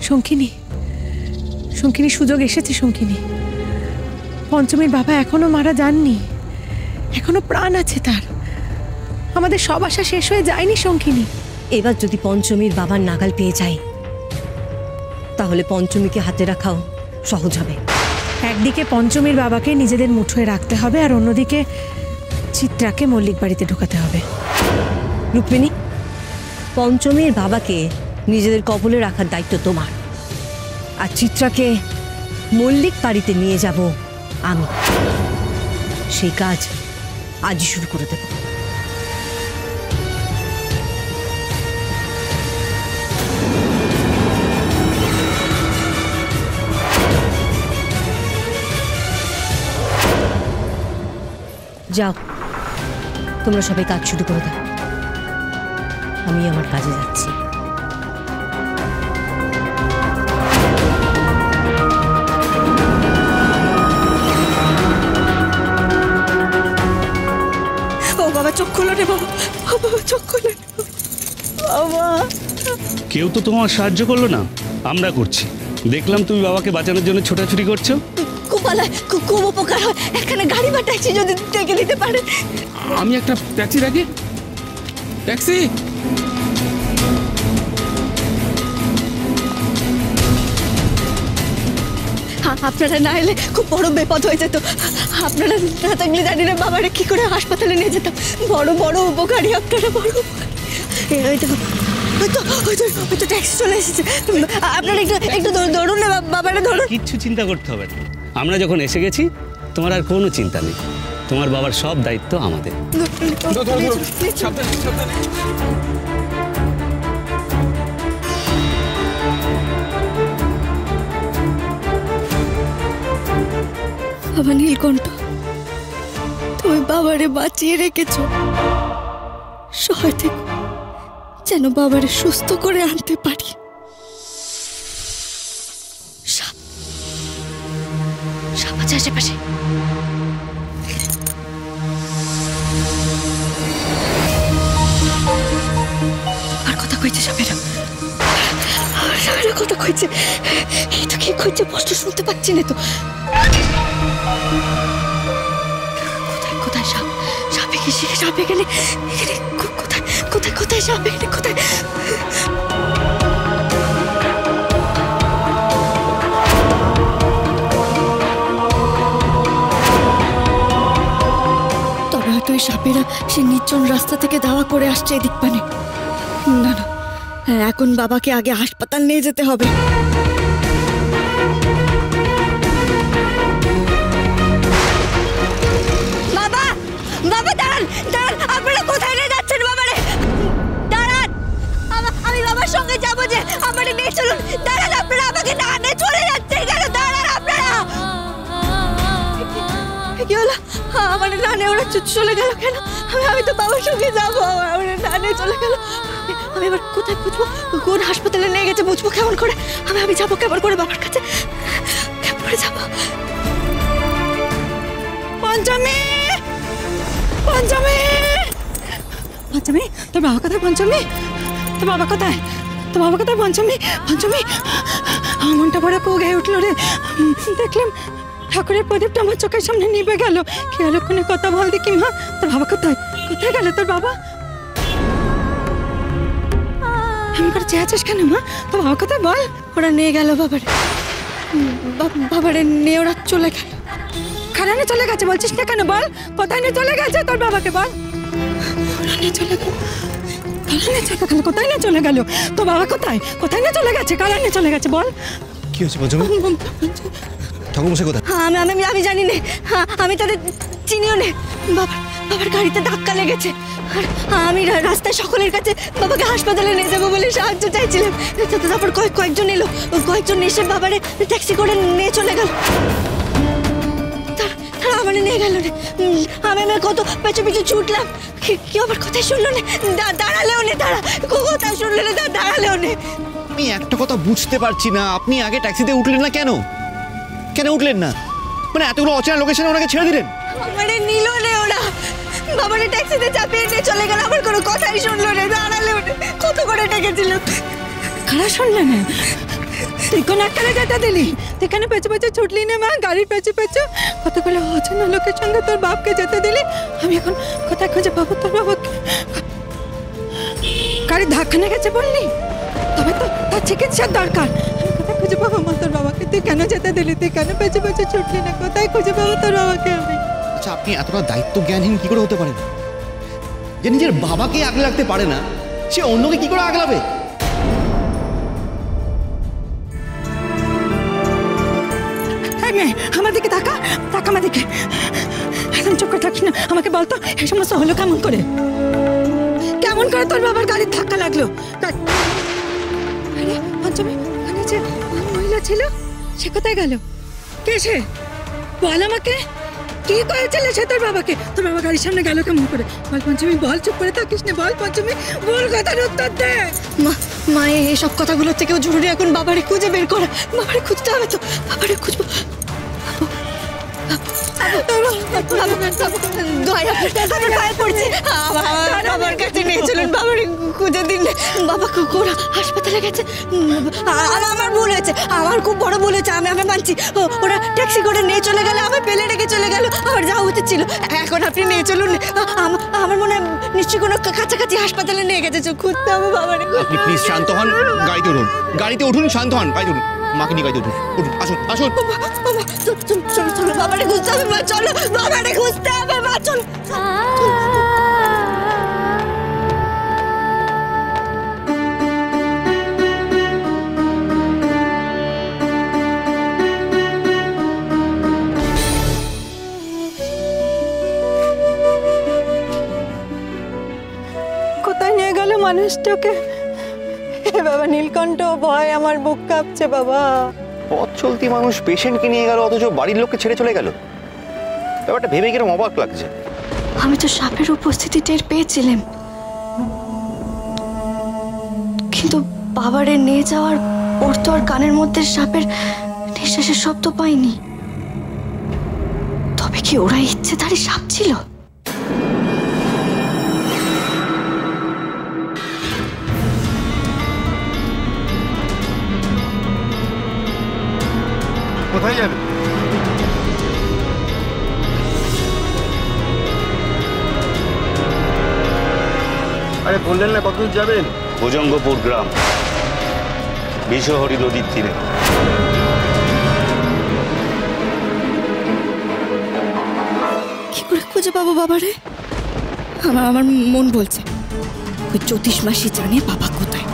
শঙ্কিনী, শঙ্কিনী সুযোগ এসেছে। শঙ্কিনী, পঞ্চমীর বাবা এখনো মারা যাননি, এখনো প্রাণ আছে তার। আমাদের সব আশা শেষ হয়ে যায়নি শঙ্কিনী। এবার যদি পঞ্চমীর বাবার নাগাল পেয়ে যাই তাহলে পঞ্চমীকে হাতে রাখাও সহজ হবে। একদিকে পঞ্চমীর বাবাকে নিজেদের মুঠোয় রাখতে হবে, আর অন্যদিকে চিত্রাকে মল্লিক বাড়িতে ঢোকাতে হবে। রুক্মিণী, পঞ্চমীর বাবাকে নিজেদের কবলে রাখার দায়িত্ব তোমার, আর চিত্রাকে মল্লিক বাড়িতে নিয়ে যাব আমি। সেই কাজ আজই শুরু করে দেব। যাও, তোমরা সবাই কাজ শুরু করে দাও, আমি আমার কাজে যাচ্ছি। ও বাবা, চোখ খুলো রে বাবা, চোখ খুলো বাবা। কেউ তো তোমার সাহায্য করলো না, আমরা করছি। দেখলাম তুমি বাবাকে বাঁচানোর জন্য ছোটাছুটি করছো। খুব উপকার হয়, এখানে গাড়ি বা ট্যাক্সি যদি ডেকে দিতে পারে। আমি একটা ট্যাক্সি ডাকি। ট্যাক্সি! আপনারা না এলে খুব বড় বিপদ হয়ে যেত। আপনারা না থাকলে জানি না বাবারে কি করে হাসপাতালে নিয়ে যেতাম। বড় বড় উপকারী আপনারা, বড় হয়তো ট্যাক্সি চলে এসেছে। আপনারা একটু ধরুন না বাবারে, ধরুন। কিচ্ছু চিন্তা করতে হবে না, আমরা যখন এসে গেছি তোমার আর কোনো চিন্তা নেই। তোমার বাবার সব দায়িত্ব আমাদের। বাবা নীলকণ্ঠ, তুমি বাবারে বাঁচিয়ে রেখেছো। সহায় থেকো যেন বাবারে সুস্থ করে আনতে পারি। সাপ আছে আশেপাশে। আর কথা কইছে সাপেরা, কথা কইছে। এই তো কি কইছে, স্পষ্ট শুনতে পাচ্ছি না তো। কোথায় সাপ? সাপে কি সাপে গেলে কোথায় কোথায় কোথায় সাপ এখানে কোথায়? তবে হয়তো ওই সাপেরা সে নির্জন রাস্তা থেকে ধাওয়া করে আসছে এদিক পানে। না না, এখন বাবাকে আগে হাসপাতাল নিয়ে যেতে হবে। বাবা, বাবা দাঁড়ান, দাঁড়ান, আপনারা কোথায় নিয়ে যাচ্ছেন বাবারে? দাঁড়ান, আমি বাবার সঙ্গে যাবো যে, আমারে নিয়ে চলুন। দাঁড়ান, আপনারা আমাকে না নিয়ে চলে যাচ্ছেন কেন? দাঁড়ান আপনারা। কি হলো? আমার না নিয়ে ওরা চলে গেল কেন? আমি তো বাবার সঙ্গে যাবো, আমার না নিয়ে চলে গেল। আমি এবার কোথায় বুঝবো কোন হাসপাতালে নিয়ে গেছে? বুঝবো কেমন করে? আমি যাবো কেমন করে বাবার কাছে? কেমন করে যাবো? পঞ্চমী, পঞ্চমী, পঞ্চমী, তোর বাবা কোথায়? পঞ্চমী, তোর বাবা কোথায়? তোর বাবা কোথায়? পঞ্চমী, পঞ্চমী, আমার মনটা বড় কো গেয়ে উঠলো রে। দেখলাম ঠাকুরের প্রদীপটা আমার চোখের সামনে নিভে গেল। কি হলো? কোনো কথা বল দেখি মা। তোর বাবা কোথায়? কোথায় গেল তোর বাবা? আমি করে চেয়ে আছিস কেন মা? তোর বাবা কোথায় বল? ওরা নিয়ে গেল বাবারে, বাবারে নিয়ে ওরা চলে গেল। খারানে চলে গেছে বলছিস না কেন? বল কোথায় নিয়ে চলে গেছে তোর বাবাকে? বল। ওরা নিয়ে চলে গেল, খারানে চলে গেল। কোথায় নিয়ে চলে গেল? তোর বাবা কোথায়? কোথায় নিয়ে চলে গেছে? খারানে চলে গেছে। বল কি হয়েছে পঞ্চমী? ঠাকুরমশাই কোথায়? আমি জানি না, আমি তাদের চিনিও না। বাবার গাড়িতে ধাক্কা লেগেছে, আর আমি রাস্তায় সকলের কাছে বাবাকে হাসপাতালে নিয়ে যাবো বলে সাহায্য চাইছিলাম। তারপর কয়েকজন এলো, কয়েকজন এসে বাবারে ট্যাক্সি করে নিয়ে চলে গেল। তারা আমার নিয়ে গেল রে। আমি কত পেছু পিছু ছুটলাম, কেউ আমার কথাই শুনলো না। দাঁড়ালেও নে, কোথাও শুনলো না, দাঁড়ালেও নে। আমি একটা কথা বুঝতে পারছি না, আপনি আগে ট্যাক্সিতে উঠলেন না কেন? কেন উঠলেন না? মানে এতগুলো অচেনা লোকেশনে ওনাকে ছেড়ে দিলেন? আমারে নিল রে ওরা, বাবারে ট্যাক্সিতে চাপিয়ে নিয়ে চলে গেল। আমার কোনো কথাই শুনলো না, দাঁড়ালেও না। কত করে ডেকেছিল, কারা শুনলে না? তুই কোন আকারে যেতে দিলি? তুই কেন পেছু পেছু ছুটলি না মা, গাড়ির পেছু পেছু? কতগুলো অচেনা লোকের সঙ্গে তোর বাপকে যেতে দিলি? আমি এখন কোথায় খুঁজে পাবো তোর বাবাকে? গাড়ি ধাক্কা না গেছে বললি? তবে তো তার চিকিৎসার দরকার। আমি কোথায় খুঁজে পাবো মা তোর বাবাকে? তুই কেন যেতে দিলি? তুই কেন পেছু পেছু ছুটলি না? কোথায় খুঁজে পাবো তোর বাবাকে আমি? আচ্ছা, আপনি এতটা দায়িত্ব জ্ঞানহীন কি করে হতে পারেন যে নিজের বাবাকে আগলে রাখতে পারে না, সে অন্যকে কি করে আগলাবে? এই মেয়ে, আমার দিকে তাকা, তাকা আমার দিকে। একদম চুপ করে থাকিস না। আমাকে বলতো এই সমস্ত হলো কেমন করে? কেমন করে তোর বাবার গাড়ির ধাক্কা লাগলো? আরে পঞ্চমী, ওখানে যে মহিলা ছিল সে কোথায় গেল? কে সে? বল আমাকে, কি করেছিল সে তোর বাবাকে? তোর বাবা গাড়ির সামনে গেল কেমন করে? বল পঞ্চমী, বল, চুপ করে থাকিস না। বল পঞ্চমী, বল, কথার উত্তর দে। মা এইসব কথাগুলোর থেকেও জরুরি এখন বাবারে খুঁজে বের করা। বাবারে খুঁজতে হবে তো, বাবারে খুঁজবো। বাবার কাছে নিয়ে চলুন, বাবারে খুঁজে দিন। বাবা কোরা হাসপাতালে গেছে। আমার ভুল হয়েছে, আমার খুব বড় ভুল হয়েছে। আমি মানছি। ওরা ট্যাক্সি করে নিয়ে চলে গেল, আমার ফেলে রেখে চলে গেল। আমার যাওয়া উচিত ছিল। এখন আপনি নিয়ে চলুন। আমার মনে হয় নিশ্চয়ই কোনো কাছাকাছি হাসপাতালে নিয়ে গেছে। খুঁজতে হবে বাবারে। আপনি প্লিজ শান্ত হন, গাড়িতে উঠুন, গাড়িতে উঠুন, শান্ত হন, গাড়িতে উঠুন, মাকে নিয়ে গাড়িতে উঠুন, উঠুন, আসুন, আসুন। চলো চলো, বাবারে খুঁজতে হবে মা, চলো বাবারে খুঁজতে হবে মা, চলো। কোথায় নিয়ে গেল মানুষটাকে? হে বাবা নীলকণ্ঠ, ভয় আমার বুক কাঁপছে বাবা। পথ চলতি মানুষ পেশেন্টকে নিয়ে গেল, অথচ বাড়ির লোককে ছেড়ে চলে গেল। ব্যাপারটা ভেবে কিরকম অবাক লাগছে। আমি তো সাপের উপস্থিতি টের পেয়েছিলাম, কিন্তু বাবারে নিয়ে যাওয়ার পর তো আর কানের মধ্যে সাপের নিঃশ্বাসের শব্দ পাইনি। তবে কি ওরা ইচ্ছেধারী সাপ ছিল? কোথায় যাবে? আরে বললেন না কতদূর যাবেন? ভুজঙ্গপুর গ্রাম, বিষহরী নদীর তীরে। কি করে খুঁজে পাবো বাবারে? আমার মন বলছে ওই জ্যোতিষ মাসি জানে বাবা কোথায়।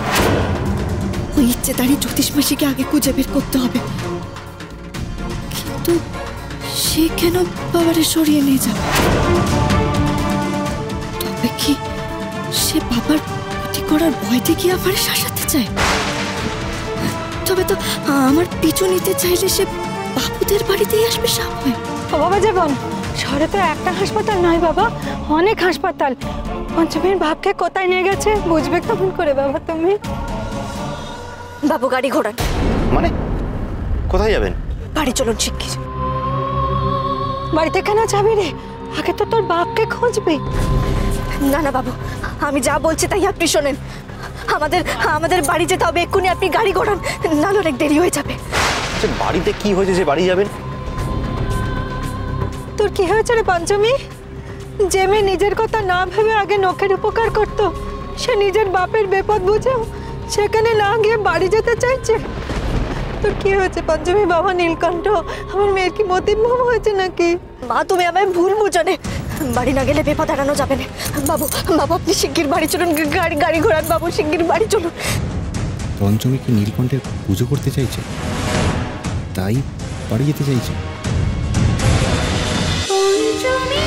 ওই ইচ্ছেদারি জ্যোতিষ মাসিকে আগে খুঁজে বের করতে হবে। কিন্তু সে কেন বাবারে সরিয়ে নিয়ে যাবে? তবে কি সে বাবার ক্ষতি করার ভয় দেখিয়ে আমারে শাসাতে চায়? তবে তো আমার পিছু নিতে চাইলে সে বাবুদের বাড়িতেই আসবে সাপ হয়ে। ও বাবা জীবন, শহরে তো একটা হাসপাতাল নয় বাবা, অনেক হাসপাতাল। পঞ্চমীর বাপকে কোথায় নিয়ে গেছে বুঝবে কেমন করে বাবা তুমি? বাবু গাড়ি ঘোড়ান। মানে কোথায় যাবেন? বাড়ি চলুন শিগগির। বাড়িতে কেন যাবি রে? আগে তো তোর বাপকে খুঁজবি। না না বাবু, আমি যা বলছি তাই আপনি শোনেন। আমাদের বাড়ি যেতে হবে এক্ষুনি। আপনি গাড়ি ঘোড়ান, নাহলে অনেক দেরি হয়ে যাবে। আচ্ছা, বাড়িতে কি হয়েছে যে বাড়ি যাবেন? তোর কি হয়েছে রে পঞ্চমী? যে মেয়ে নিজের কথা না ভেবে আগে নখের উপকার করত, সে নিজের বাপের বিপদ বুঝেও সেখানে না গিয়ে বাড়ি যেতে চাইছে। তোর কি হয়েছে পঞ্চমী? বাবা নীলকণ্ঠ, আমার মেয়ের কি মতিভ্রম হয়েছে নাকি? মা তুমি আমায় ভুল বুঝো না। বাড়ি না গেলে বিপদ এড়ানো যাবে না। বাবু বাবু আপনি শিগগির বাড়ি চলুন। গাড়ি ঘোড়ান বাবু, শিগগির বাড়ি চলুন। পঞ্চমী কি নীলকণ্ঠের পুজো করতে চাইছে, তাই বাড়ি যেতে চাইছে? পঞ্চমী